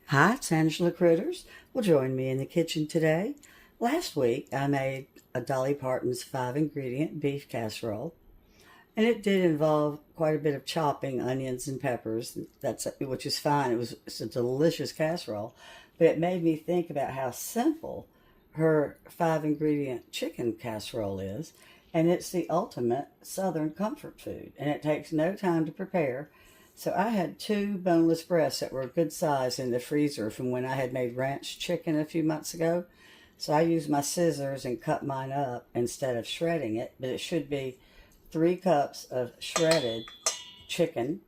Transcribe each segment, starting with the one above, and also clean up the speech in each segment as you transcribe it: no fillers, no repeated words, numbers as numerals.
Hi, it's Angela Critters. Well, join me in the kitchen today. Last week, I made a Dolly Parton's 5-ingredient beef casserole, and it did involve quite a bit of chopping onions and peppers, which is fine. It's a delicious casserole, but it made me think about how simple her 5-ingredient chicken casserole is, and it's the ultimate Southern comfort food, and it takes no time to prepare. So I had 2 boneless breasts that were a good size in the freezer from when I had made ranch chicken a few months ago. So I used my scissors and cut mine up instead of shredding it, but it should be 3 cups of shredded chicken.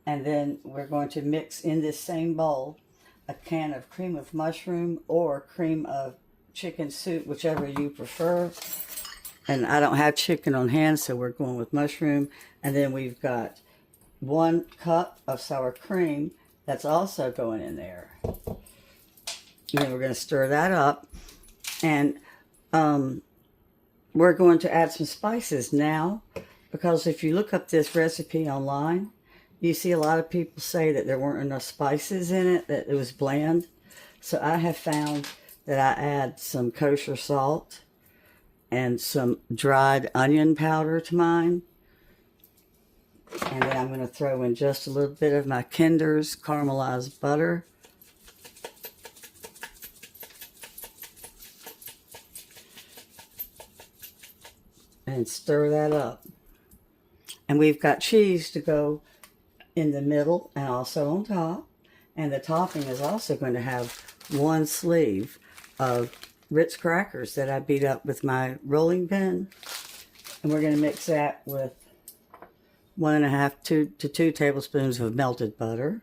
And then we're going to mix in this same bowl a can of cream of mushroom or cream of chicken soup, whichever you prefer. And I don't have chicken on hand, so we're going with mushroom. And then we've got 1 cup of sour cream that's also going in there. And then we're going to stir that up. And we're going to add some spices now, because if you look up this recipe online, you see a lot of people say that there weren't enough spices in it, that it was bland. So I have found that I add some kosher salt and some dried onion powder to mine. And then I'm going to throw in just a little bit of my Kinder's caramelized butter. And stir that up. And we've got cheese to go in the middle and also on top. And the topping is also going to have 1 sleeve of Ritz crackers that I beat up with my rolling pin. And we're going to mix that with 1.5 to 2 tablespoons of melted butter.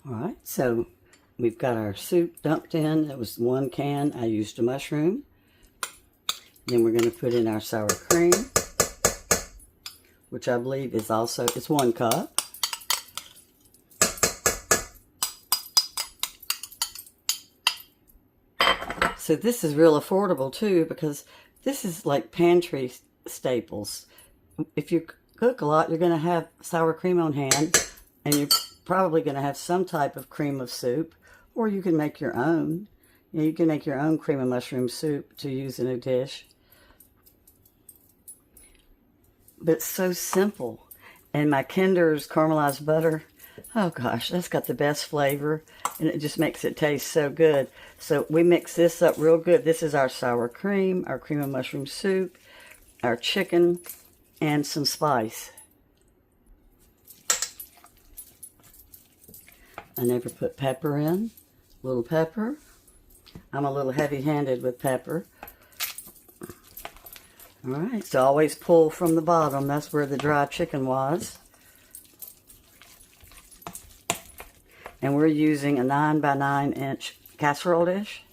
All right, so we've got our soup dumped in. It was 1 can. I used a mushroom. Then we're going to put in our sour cream, which I believe is also, it's 1 cup. So this is real affordable too, because this is like pantry staples. If you cook a lot, you're going to have sour cream on hand, and you're probably going to have some type of cream of soup, or you can make your own. You can make your own cream of mushroom soup to use in a dish. But it's so simple. And my Kinder's caramelized butter, oh gosh, that's got the best flavor, and it just makes it taste so good. So we mix this up real good. This is our sour cream, our cream of mushroom soup, our chicken, and some spice. I never put pepper in. A little pepper. I'm a little heavy-handed with pepper. All right, so always pull from the bottom. That's where the dry chicken was. And we're using a 9 by 9 inch casserole dish.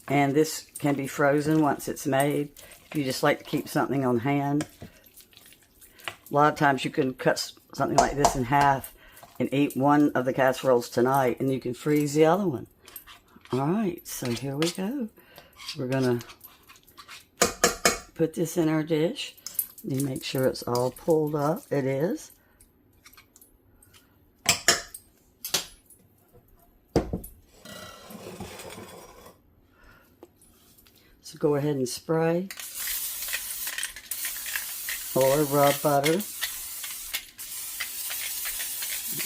And this can be frozen once it's made, if you just like to keep something on hand. A lot of times you can cut something like this in half and eat 1 of the casseroles tonight, and you can freeze the other one. All right, so here we go. We're going to put this in our dish. You make sure it's all pulled up. It is. So go ahead and spray or rub butter.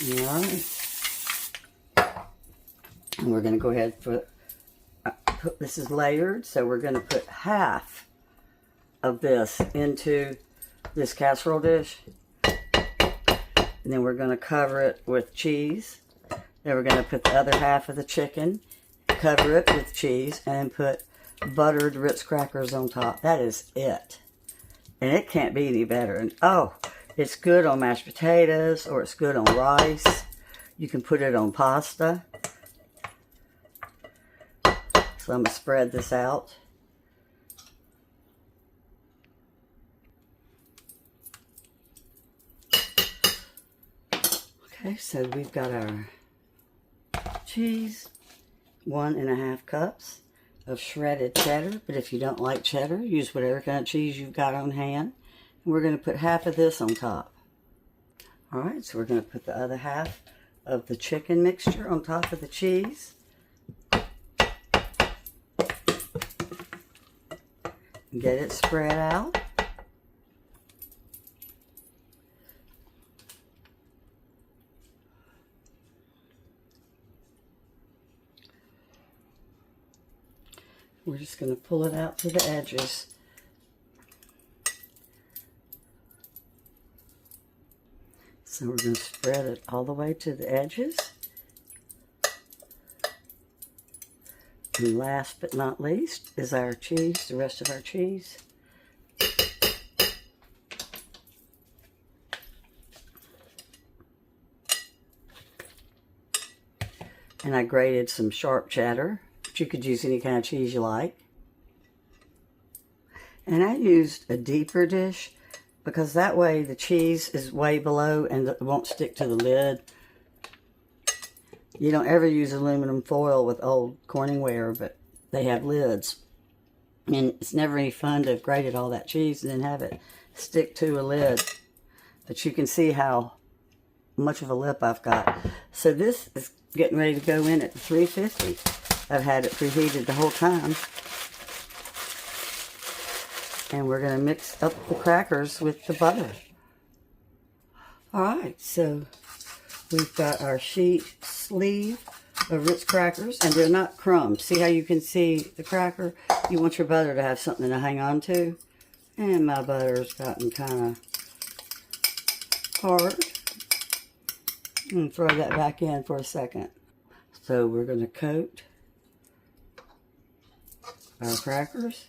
All right. And we're going to go ahead and put, this is layered, so we're going to put half of this into this casserole dish. And then we're going to cover it with cheese. Then we're going to put the other half of the chicken, cover it with cheese, and put buttered Ritz crackers on top. That is it. And it can't be any better. And oh, it's good on mashed potatoes, or it's good on rice. You can put it on pasta. So I'm going to spread this out. Okay, so we've got our cheese, 1.5 cups of shredded cheddar, but if you don't like cheddar, use whatever kind of cheese you've got on hand. We're going to put half of this on top. All right, so we're going to put the other half of the chicken mixture on top of the cheese. Get it spread out. We're just going to pull it out to the edges. So we're going to spread it all the way to the edges. And last but not least is our cheese, the rest of our cheese. And I grated some sharp cheddar, but you could use any kind of cheese you like. And I used a deeper dish because that way the cheese is way below and it won't stick to the lid. You don't ever use aluminum foil with old Corningware, but they have lids. And it's never any fun to grate it all that cheese and then have it stick to a lid. But you can see how much of a lip I've got. So this is getting ready to go in at 350. I've had it preheated the whole time. And we're going to mix up the crackers with the butter. Alright, so we've got our sleeve of Ritz crackers, and they're not crumbs. See how you can see the cracker? You want your butter to have something to hang on to. And my butter's gotten kind of hard. And throw that back in for a second. So we're going to coat our crackers.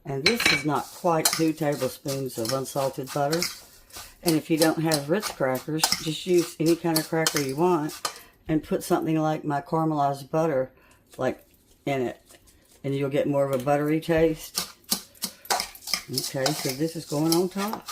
And this is not quite 2 tablespoons of unsalted butter. And if you don't have Ritz crackers, just use any kind of cracker you want and put something like my caramelized butter in it. And you'll get more of a buttery taste. Okay, so this is going on top.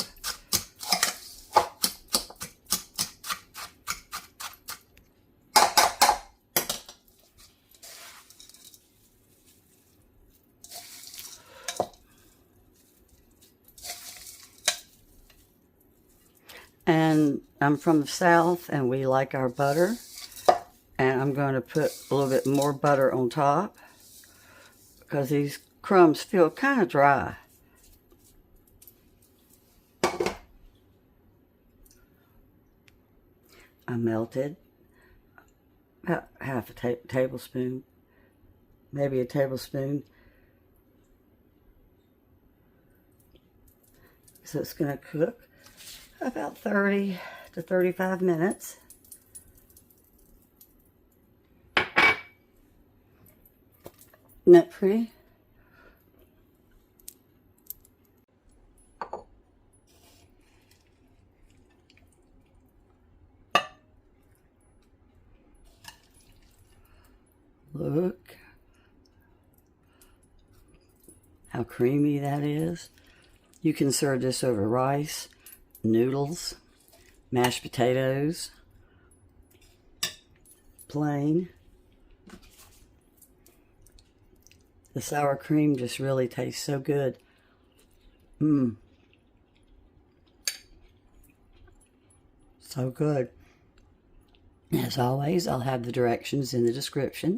And I'm from the South, and we like our butter. And I'm going to put a little bit more butter on top because these crumbs feel kind of dry. I melted about half a tablespoon, maybe a tablespoon. So it's going to cook about 30 to 35 minutes. Isn't that pretty? Look how creamy that is. You can serve this over rice, noodles, mashed potatoes, plain. The sour cream just really tastes so good. So good. As always, I'll have the directions in the description.